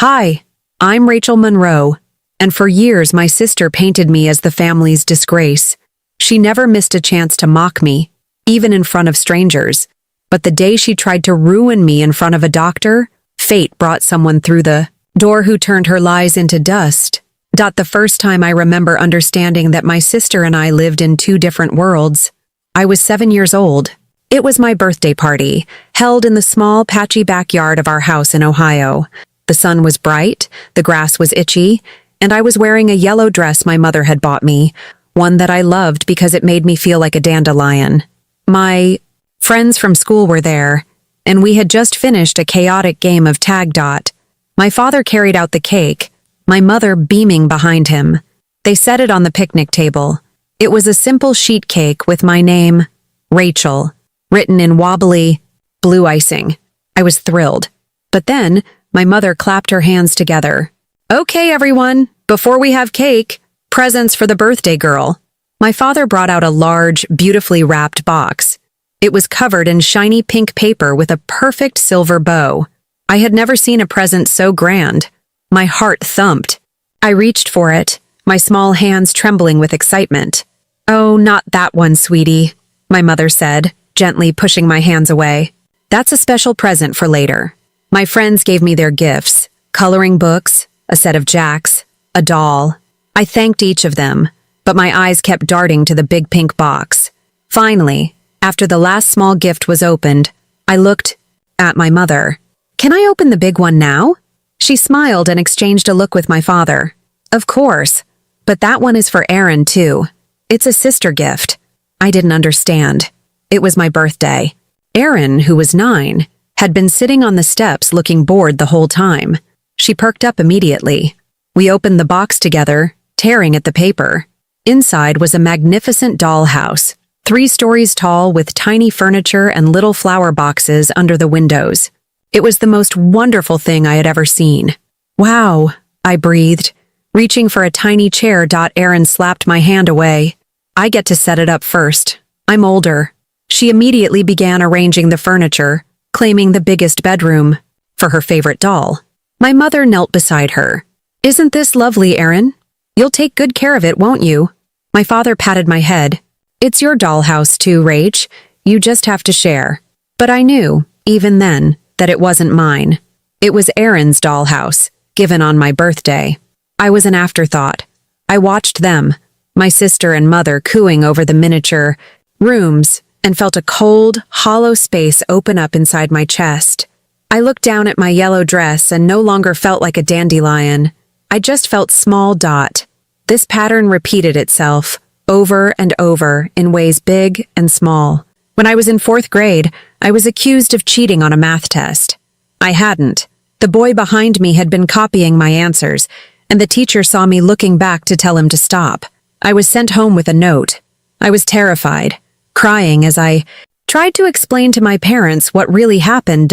Hi, I'm Rachel Monroe, and for years my sister painted me as the family's disgrace. She never missed a chance to mock me, even in front of strangers. But the day she tried to ruin me in front of a doctor, fate brought someone through the door who turned her lies into dust. The first time I remember understanding that my sister and I lived in two different worlds. I was 7 years old. It was my birthday party, held in the small, patchy backyard of our house in Ohio. The sun was bright, the grass was itchy, and I was wearing a yellow dress my mother had bought me, one that I loved because it made me feel like a dandelion. My friends from school were there, and we had just finished a chaotic game of tag. My father carried out the cake, my mother beaming behind him. They set it on the picnic table. It was a simple sheet cake with my name, Rachel, written in wobbly, blue icing. I was thrilled. But then, my mother clapped her hands together. "Okay, everyone, before we have cake, presents for the birthday girl." My father brought out a large, beautifully wrapped box. It was covered in shiny pink paper with a perfect silver bow. I had never seen a present so grand. My heart thumped. I reached for it, my small hands trembling with excitement. "Oh, not that one, sweetie," my mother said, gently pushing my hands away. "That's a special present for later." My friends gave me their gifts, coloring books, a set of jacks, a doll. I thanked each of them, but my eyes kept darting to the big pink box. Finally, after the last small gift was opened, I looked at my mother. "Can I open the big one now?" She smiled and exchanged a look with my father. "Of course, but that one is for Erin, too. It's a sister gift." I didn't understand. It was my birthday. Erin, who was 9, had been sitting on the steps looking bored the whole time. She perked up immediately. We opened the box together, tearing at the paper. Inside was a magnificent dollhouse, 3 stories tall with tiny furniture and little flower boxes under the windows. It was the most wonderful thing I had ever seen. "Wow," I breathed, reaching for a tiny chair. Erin slapped my hand away. "I get to set it up first. I'm older." She immediately began arranging the furniture, claiming the biggest bedroom for her favorite doll. My mother knelt beside her. "Isn't this lovely, Erin? You'll take good care of it, won't you?" My father patted my head. "It's your dollhouse too, Rach. You just have to share." But I knew, even then, that it wasn't mine. It was Erin's dollhouse, given on my birthday. I was an afterthought. I watched them, my sister and mother, cooing over the miniature rooms, and felt a cold, hollow space open up inside my chest. I looked down at my yellow dress and no longer felt like a dandelion. I just felt small. This pattern repeated itself, over and over, in ways big and small. When I was in 4th grade, I was accused of cheating on a math test. I hadn't. The boy behind me had been copying my answers, and the teacher saw me looking back to tell him to stop. I was sent home with a note. I was terrified, crying as I tried to explain to my parents what really happened.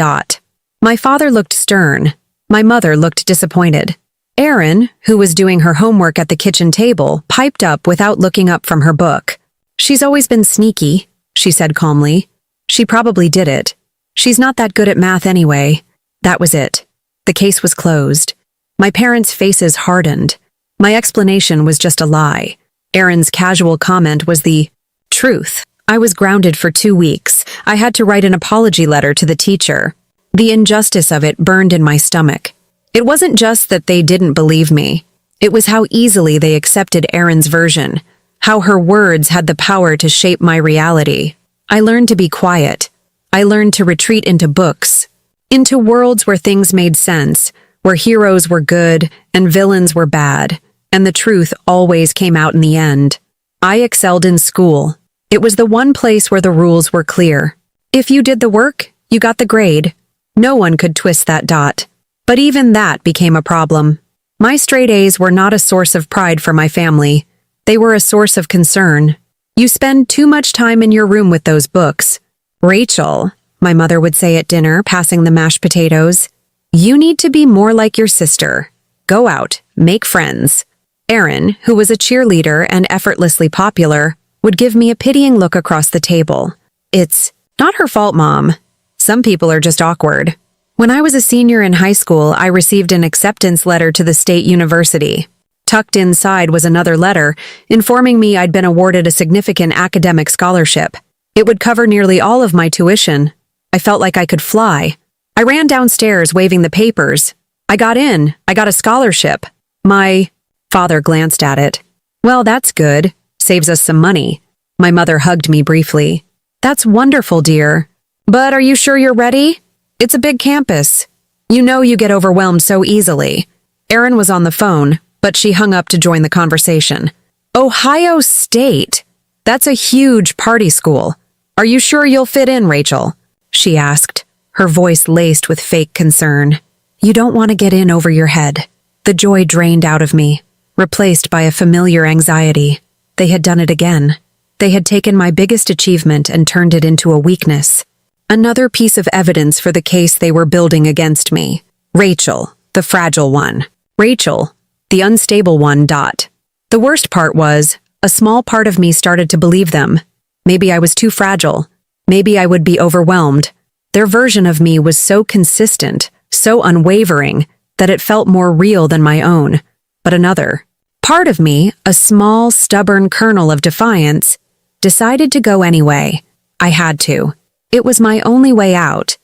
My father looked stern. My mother looked disappointed. Erin, who was doing her homework at the kitchen table, piped up without looking up from her book. "She's always been sneaky," she said calmly. "She probably did it. She's not that good at math anyway." That was it. The case was closed. My parents' faces hardened. My explanation was just a lie. Erin's casual comment was the truth. I was grounded for 2 weeks. I had to write an apology letter to the teacher. The injustice of it burned in my stomach. It wasn't just that they didn't believe me. It was how easily they accepted Erin's version, how her words had the power to shape my reality. I learned to be quiet. I learned to retreat into books, into worlds where things made sense, where heroes were good and villains were bad, and the truth always came out in the end. I excelled in school. It was the one place where the rules were clear. If you did the work, you got the grade. No one could twist that. But even that became a problem. My straight A's were not a source of pride for my family. They were a source of concern. "You spend too much time in your room with those books. Rachel," my mother would say at dinner, passing the mashed potatoes, "you need to be more like your sister. Go out, make friends." Erin, who was a cheerleader and effortlessly popular, would give me a pitying look across the table. "It's not her fault, Mom. Some people are just awkward." When I was a senior in high school, I received an acceptance letter to the state university. Tucked inside was another letter informing me I'd been awarded a significant academic scholarship. It would cover nearly all of my tuition. I felt like I could fly. I ran downstairs waving the papers. I got in. I got a scholarship. My father glanced at it. Well, that's good. Saves us some money. My mother hugged me briefly. That's wonderful, dear. But are you sure you're ready? It's a big campus. You know you get overwhelmed so easily. Erin was on the phone, but she hung up to join the conversation. Ohio State? That's a huge party school. Are you sure you'll fit in, Rachel? She asked, her voice laced with fake concern. You don't want to get in over your head. The joy drained out of me, replaced by a familiar anxiety. They had done it again. They had taken my biggest achievement and turned it into a weakness. Another piece of evidence for the case they were building against me. Rachel, the fragile one. Rachel, the unstable one. The worst part was, a small part of me started to believe them. Maybe I was too fragile. Maybe I would be overwhelmed. Their version of me was so consistent, so unwavering, that it felt more real than my own. But another part of me, a small, stubborn kernel of defiance, decided to go anyway. I had to. It was my only way out.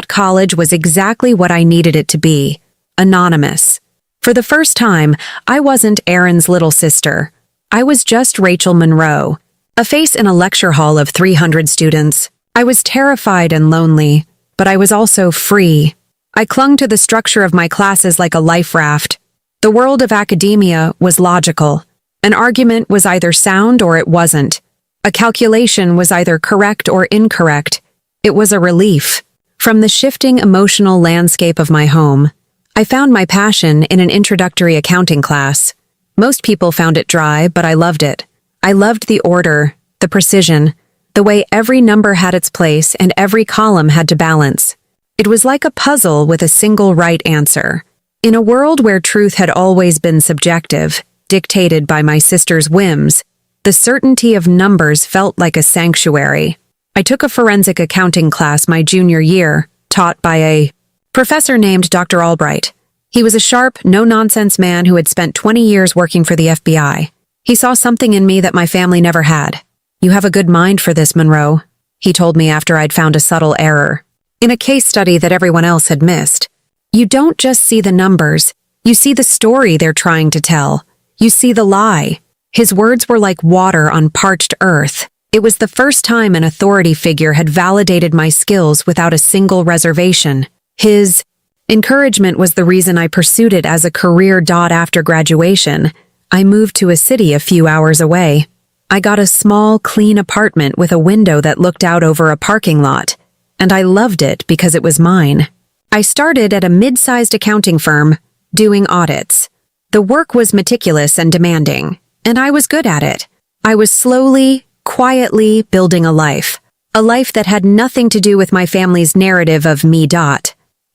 College was exactly what I needed it to be. Anonymous. For the first time, I wasn't Erin's little sister. I was just Rachel Monroe, a face in a lecture hall of 300 students. I was terrified and lonely, but I was also free. I clung to the structure of my classes like a life raft. The world of academia was logical. An argument was either sound or it wasn't. A calculation was either correct or incorrect. It was a relief. From the shifting emotional landscape of my home, I found my passion in an introductory accounting class. Most people found it dry, but I loved it. I loved the order, the precision, the way every number had its place and every column had to balance. It was like a puzzle with a single right answer. In a world where truth had always been subjective, dictated by my sister's whims, the certainty of numbers felt like a sanctuary. I took a forensic accounting class my junior year, taught by a professor named Dr. Albright. He was a sharp, no-nonsense man who had spent 20 years working for the FBI. He saw something in me that my family never had. You have a good mind for this, Monroe, he told me after I'd found a subtle error in a case study that everyone else had missed. You don't just see the numbers, you see the story they're trying to tell. You see the lie. His words were like water on parched earth. It was the first time an authority figure had validated my skills without a single reservation. His encouragement was the reason I pursued it as a career. After graduation, I moved to a city a few hours away. I got a small, clean apartment with a window that looked out over a parking lot, and I loved it because it was mine. I started at a mid-sized accounting firm, doing audits. The work was meticulous and demanding, and I was good at it. I was slowly, quietly building a life that had nothing to do with my family's narrative of me.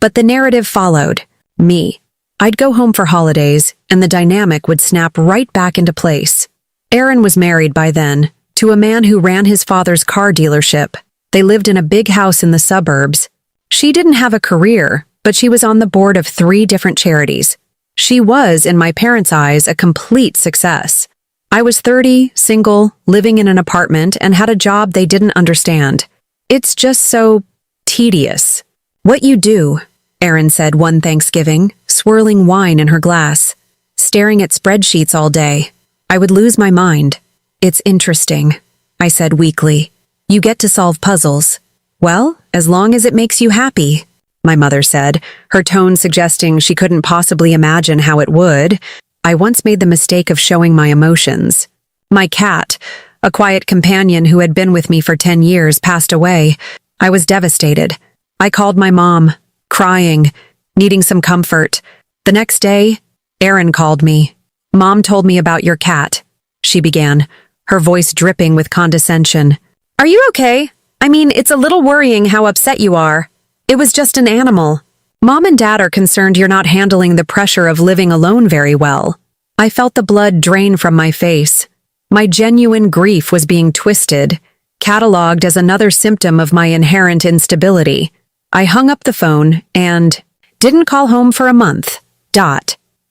But the narrative followed, me. I'd go home for holidays, and the dynamic would snap right back into place. Erin was married by then, to a man who ran his father's car dealership. They lived in a big house in the suburbs. She didn't have a career, but she was on the board of 3 different charities. She was, in my parents' eyes, a complete success. I was 30, single, living in an apartment, and had a job they didn't understand. It's just so tedious. What you do, Erin said one Thanksgiving, swirling wine in her glass. Staring at spreadsheets all day. I would lose my mind. It's interesting, I said weakly. You get to solve puzzles. Well, as long as it makes you happy, my mother said, her tone suggesting she couldn't possibly imagine how it would. I once made the mistake of showing my emotions. My cat, a quiet companion who had been with me for 10 years, passed away. I was devastated. I called my mom, crying, needing some comfort. The next day, Erin called me. Mom told me about your cat, she began, her voice dripping with condescension. Are you okay? I mean, it's a little worrying how upset you are. It was just an animal. Mom and Dad are concerned you're not handling the pressure of living alone very well. I felt the blood drain from my face. My genuine grief was being twisted, catalogued as another symptom of my inherent instability. I hung up the phone and didn't call home for a month.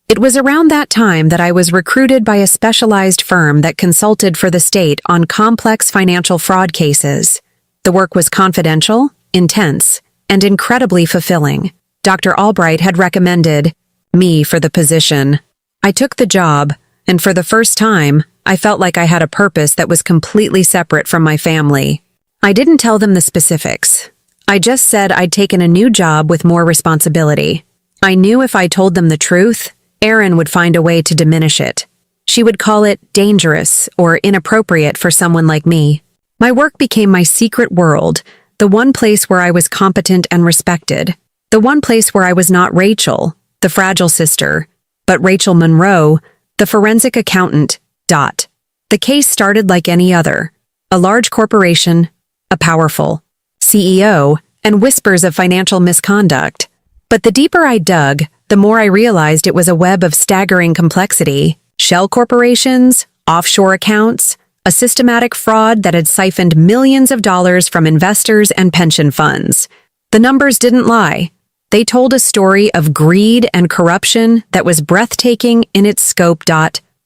It was around that time that I was recruited by a specialized firm that consulted for the state on complex financial fraud cases. The work was confidential, intense, and incredibly fulfilling. Dr. Albright had recommended me for the position. I took the job, and for the first time, I felt like I had a purpose that was completely separate from my family. I didn't tell them the specifics. I just said I'd taken a new job with more responsibility. I knew if I told them the truth, Erin would find a way to diminish it. She would call it dangerous or inappropriate for someone like me. My work became my secret world, the one place where I was competent and respected. The one place where I was not Rachel, the fragile sister, but Rachel Monroe, the forensic accountant. The case started like any other. A large corporation, a powerful CEO, and whispers of financial misconduct. But the deeper I dug, the more I realized it was a web of staggering complexity. Shell corporations, offshore accounts, a systematic fraud that had siphoned millions of dollars from investors and pension funds. The numbers didn't lie. They told a story of greed and corruption that was breathtaking in its scope.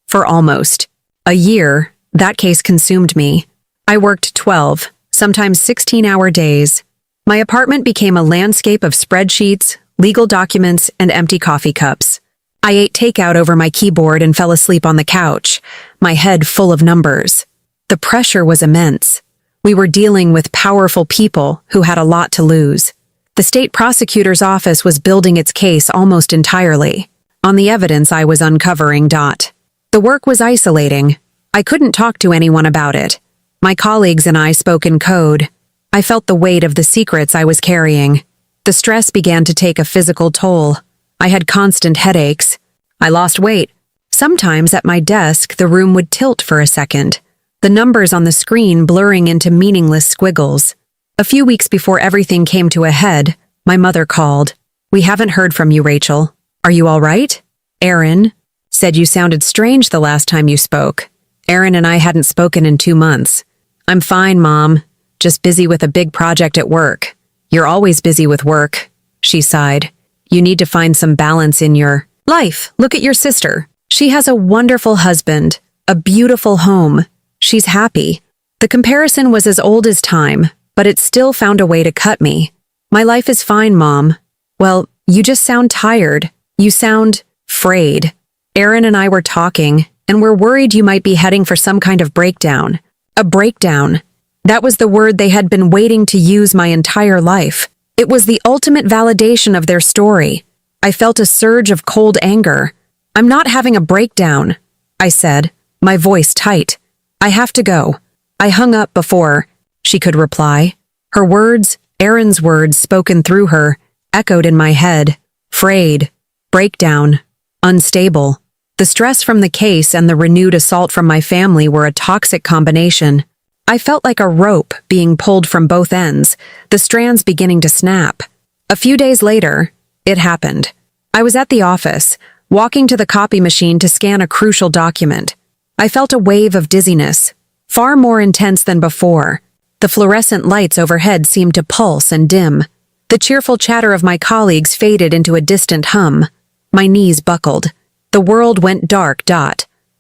For almost a year, that case consumed me. I worked 12, sometimes 16-hour days. My apartment became a landscape of spreadsheets, legal documents, and empty coffee cups. I ate takeout over my keyboard and fell asleep on the couch, my head full of numbers. The pressure was immense. We were dealing with powerful people who had a lot to lose. The state prosecutor's office was building its case almost entirely on the evidence I was uncovering. The work was isolating. I couldn't talk to anyone about it. My colleagues and I spoke in code. I felt the weight of the secrets I was carrying. The stress began to take a physical toll. I had constant headaches. I lost weight. Sometimes at my desk, the room would tilt for a second, the numbers on the screen blurring into meaningless squiggles. A few weeks before everything came to a head, my mother called. "We haven't heard from you, Rachel. Are you all right?" "Erin said you sounded strange the last time you spoke." Erin and I hadn't spoken in 2 months. "I'm fine, Mom. Just busy with a big project at work." "You're always busy with work," she sighed. "You need to find some balance in your life. Look at your sister. She has a wonderful husband, a beautiful home. She's happy." The comparison was as old as time, but it still found a way to cut me. "My life is fine, Mom." "Well, you just sound tired. You sound frayed." Erin and I were talking, and we're worried you might be heading for some kind of breakdown. A breakdown. That was the word they had been waiting to use my entire life. It was the ultimate validation of their story. I felt a surge of cold anger. "I'm not having a breakdown," I said, my voice tight. "I have to go." I hung up before she could reply. Her words, Erin's words spoken through her, echoed in my head. Frayed. Breakdown. Unstable. The stress from the case and the renewed assault from my family were a toxic combination. I felt like a rope being pulled from both ends, the strands beginning to snap. A few days later, it happened. I was at the office, walking to the copy machine to scan a crucial document. I felt a wave of dizziness, far more intense than before. The fluorescent lights overhead seemed to pulse and dim. The cheerful chatter of my colleagues faded into a distant hum. My knees buckled. The world went dark.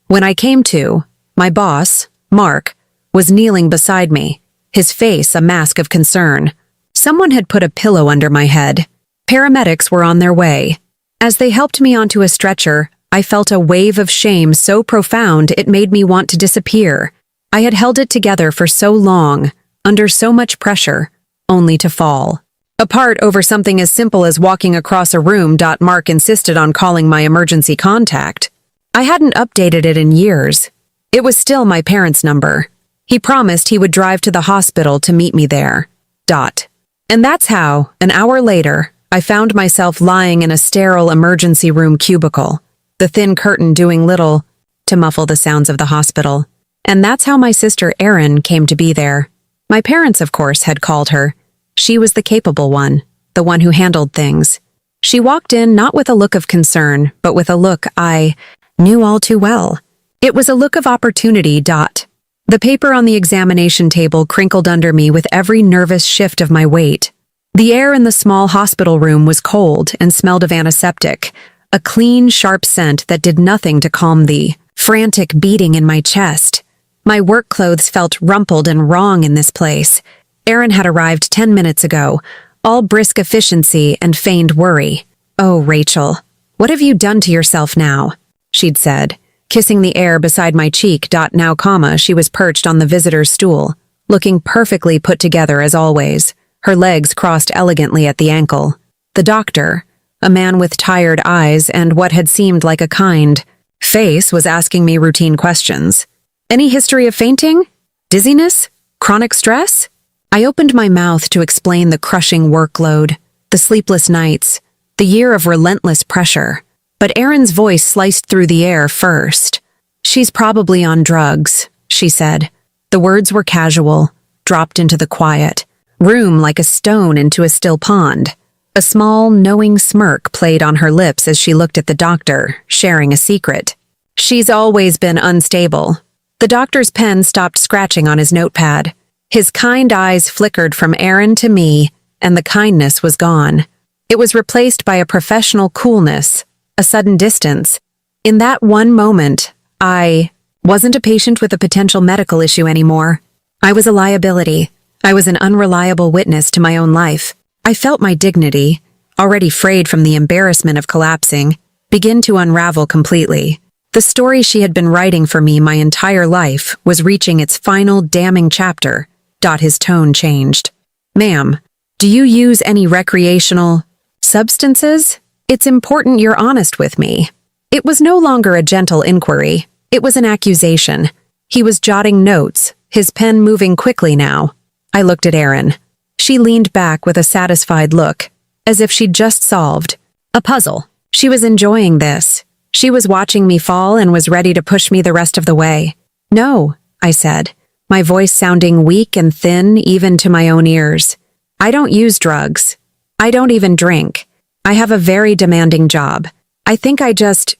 When I came to, my boss, Mark, was kneeling beside me, his face a mask of concern. Someone had put a pillow under my head. Paramedics were on their way. As they helped me onto a stretcher, I felt a wave of shame so profound it made me want to disappear. I had held it together for so long, under so much pressure, only to fall. Apart over something as simple as walking across a room. Mark insisted on calling my emergency contact. I hadn't updated it in years. It was still my parents' number. He promised he would drive to the hospital to meet me there. And that's how, an hour later, I found myself lying in a sterile emergency room cubicle, the thin curtain doing little to muffle the sounds of the hospital. And that's how my sister Erin came to be there. My parents, of course, had called her. She was the capable one, the one who handled things. She walked in not with a look of concern, but with a look I knew all too well. It was a look of opportunity. The paper on the examination table crinkled under me with every nervous shift of my weight. The air in the small hospital room was cold and smelled of antiseptic, a clean, sharp scent that did nothing to calm the frantic beating in my chest. My work clothes felt rumpled and wrong in this place. Aaron had arrived 10 minutes ago, all brisk efficiency and feigned worry. "Oh, Rachel, what have you done to yourself now?" she'd said, kissing the air beside my cheek. Now, she was perched on the visitor's stool, looking perfectly put together as always, her legs crossed elegantly at the ankle. The doctor, a man with tired eyes and what had seemed like a kind face, was asking me routine questions. "Any history of fainting? Dizziness? Chronic stress?" I opened my mouth to explain the crushing workload, the sleepless nights, the year of relentless pressure. But Erin's voice sliced through the air first. "She's probably on drugs," she said. The words were casual, dropped into the quiet room like a stone into a still pond. A small, knowing smirk played on her lips as she looked at the doctor, sharing a secret. "She's always been unstable." The doctor's pen stopped scratching on his notepad. His kind eyes flickered from Aaron to me, and the kindness was gone. It was replaced by a professional coolness, a sudden distance. In that one moment, I wasn't a patient with a potential medical issue anymore. I was a liability. I was an unreliable witness to my own life. I felt my dignity, already frayed from the embarrassment of collapsing, begin to unravel completely. The story she had been writing for me my entire life was reaching its final damning chapter. His tone changed. "Ma'am, do you use any recreational substances? It's important you're honest with me." It was no longer a gentle inquiry. It was an accusation. He was jotting notes, his pen moving quickly now. I looked at Erin. She leaned back with a satisfied look, as if she'd just solved a puzzle. She was enjoying this. She was watching me fall and was ready to push me the rest of the way. "No," I said, my voice sounding weak and thin even to my own ears. "I don't use drugs. I don't even drink. I have a very demanding job. I think I just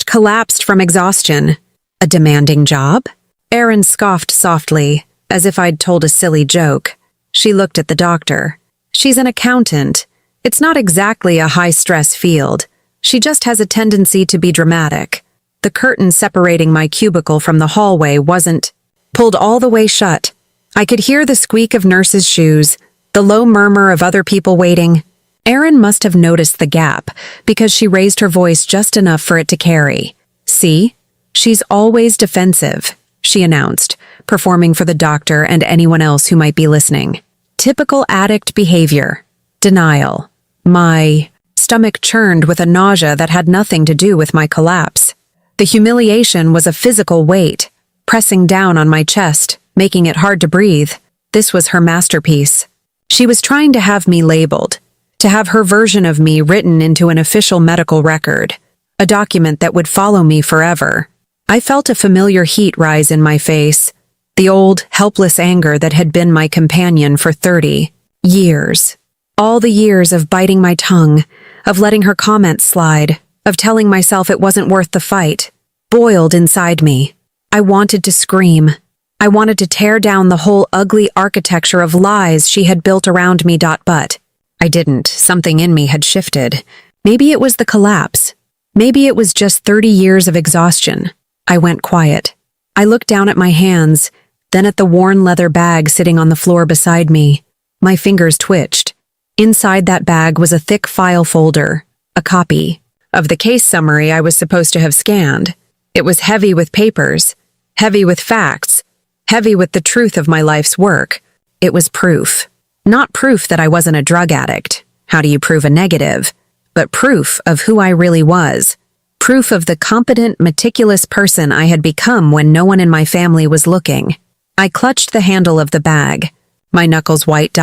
collapsed from exhaustion." "A demanding job?" Erin scoffed softly, as if I'd told a silly joke. She looked at the doctor. "She's an accountant. It's not exactly a high-stress field. She just has a tendency to be dramatic." The curtain separating my cubicle from the hallway wasn't pulled all the way shut. I could hear the squeak of nurses' shoes, the low murmur of other people waiting. Erin must have noticed the gap, because she raised her voice just enough for it to carry. "See? She's always defensive," she announced, performing for the doctor and anyone else who might be listening. "Typical addict behavior. Denial." My stomach churned with a nausea that had nothing to do with my collapse. The humiliation was a physical weight, pressing down on my chest, making it hard to breathe. This was her masterpiece. She was trying to have me labeled, to have her version of me written into an official medical record, a document that would follow me forever. I felt a familiar heat rise in my face, the old, helpless anger that had been my companion for 30 years. All the years of biting my tongue, of letting her comments slide, of telling myself it wasn't worth the fight, boiled inside me. I wanted to scream. I wanted to tear down the whole ugly architecture of lies she had built around me. But I didn't. Something in me had shifted. Maybe it was the collapse. Maybe it was just 30 years of exhaustion. I went quiet. I looked down at my hands, then at the worn leather bag sitting on the floor beside me. My fingers twitched. Inside that bag was a thick file folder, a copy of the case summary I was supposed to have scanned. It was heavy with papers, heavy with facts, heavy with the truth of my life's work. It was proof. Not proof that I wasn't a drug addict. How do you prove a negative? But proof of who I really was. Proof of the competent, meticulous person I had become when no one in my family was looking. I clutched the handle of the bag, my knuckles white.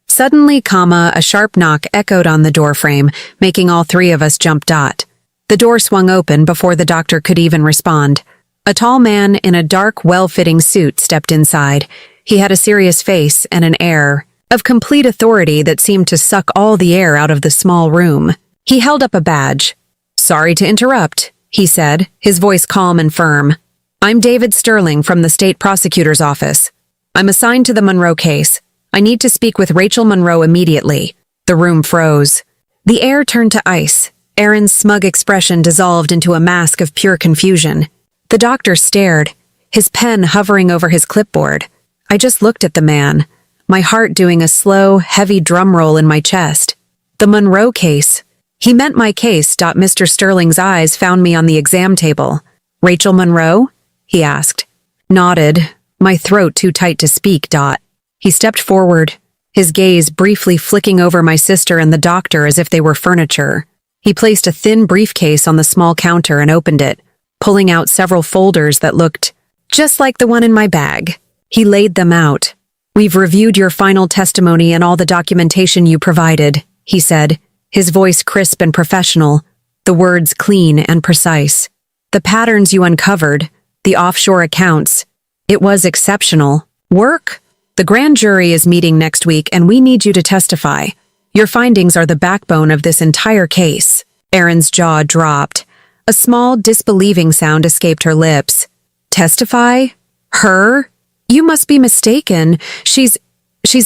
Suddenly, a sharp knock echoed on the doorframe, making all three of us jump. The door swung open before the doctor could even respond. A tall man in a dark, well-fitting suit stepped inside. He had a serious face and an air of complete authority that seemed to suck all the air out of the small room. He held up a badge. "Sorry to interrupt," he said, his voice calm and firm. "I'm David Sterling from the state prosecutor's office. I'm assigned to the Monroe case. I need to speak with Rachel Monroe immediately. The room froze. The air turned to ice. Aaron's smug expression dissolved into a mask of pure confusion. The doctor stared, his pen hovering over his clipboard. I just looked at the man, my heart doing a slow, heavy drum roll in my chest. The Monroe case. He meant my case. Mr. Sterling's eyes found me on the exam table. Rachel Monroe? He asked. Nodded, my throat too tight to speak. He stepped forward, his gaze briefly flicking over my sister and the doctor as if they were furniture. He placed a thin briefcase on the small counter and opened it, pulling out several folders that looked just like the one in my bag. He laid them out. We've reviewed your final testimony and all the documentation you provided, he said, his voice crisp and professional, the words clean and precise. The patterns you uncovered, the offshore accounts, it was exceptional. Work? The grand jury is meeting next week and we need you to testify. Your findings are the backbone of this entire case. Erin's jaw dropped. A small, disbelieving sound escaped her lips. Testify? Her? You must be mistaken. She's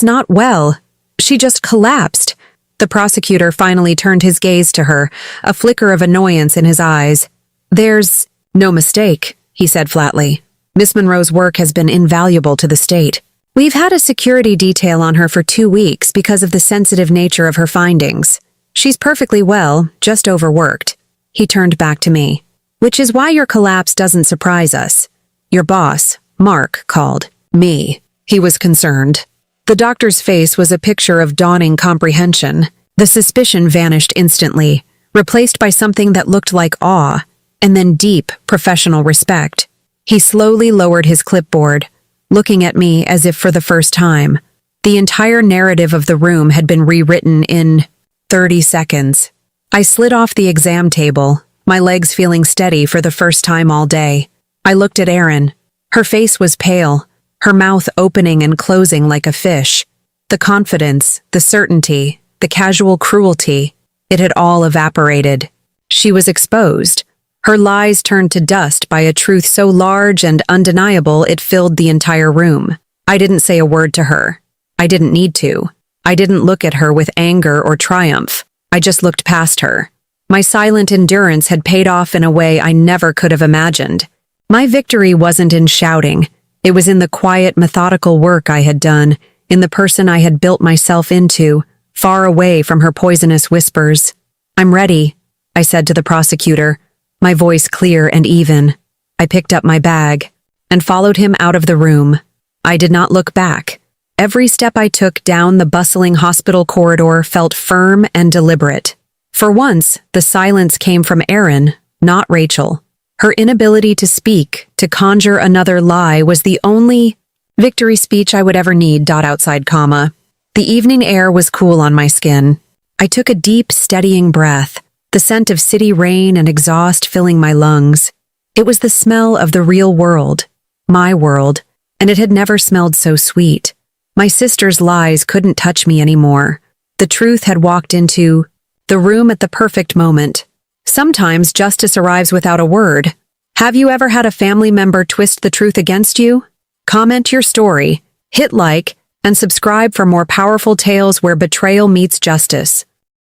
not well. She just collapsed. The prosecutor finally turned his gaze to her, a flicker of annoyance in his eyes. There's no mistake, he said flatly. Miss Monroe's work has been invaluable to the state. We've had a security detail on her for 2 weeks because of the sensitive nature of her findings. She's perfectly well, just overworked. He turned back to me. Which is why your collapse doesn't surprise us. Your boss, Mark, called me. He was concerned. The doctor's face was a picture of dawning comprehension. The suspicion vanished instantly, replaced by something that looked like awe, and then deep, professional respect. He slowly lowered his clipboard, looking at me as if for the first time. The entire narrative of the room had been rewritten in 30 seconds. I slid off the exam table, my legs feeling steady for the first time all day. I looked at Erin. Her face was pale, her mouth opening and closing like a fish. The confidence, the certainty, the casual cruelty, it had all evaporated. She was exposed. Her lies turned to dust by a truth so large and undeniable it filled the entire room. I didn't say a word to her. I didn't need to. I didn't look at her with anger or triumph. I just looked past her. My silent endurance had paid off in a way I never could have imagined. My victory wasn't in shouting. It was in the quiet, methodical work I had done, in the person I had built myself into, far away from her poisonous whispers. I'm ready, I said to the prosecutor, my voice clear and even. I picked up my bag and followed him out of the room. I did not look back. Every step I took down the bustling hospital corridor felt firm and deliberate. For once, the silence came from Erin, not Rachel. Her inability to speak, to conjure another lie, was the only victory speech I would ever need. Outside, comma. The evening air was cool on my skin. I took a deep, steadying breath, the scent of city rain and exhaust filling my lungs. It was the smell of the real world, my world, and it had never smelled so sweet. My sister's lies couldn't touch me anymore. The truth had walked into the room at the perfect moment. Sometimes justice arrives without a word. Have you ever had a family member twist the truth against you? Comment your story, hit like, and subscribe for more powerful tales where betrayal meets justice.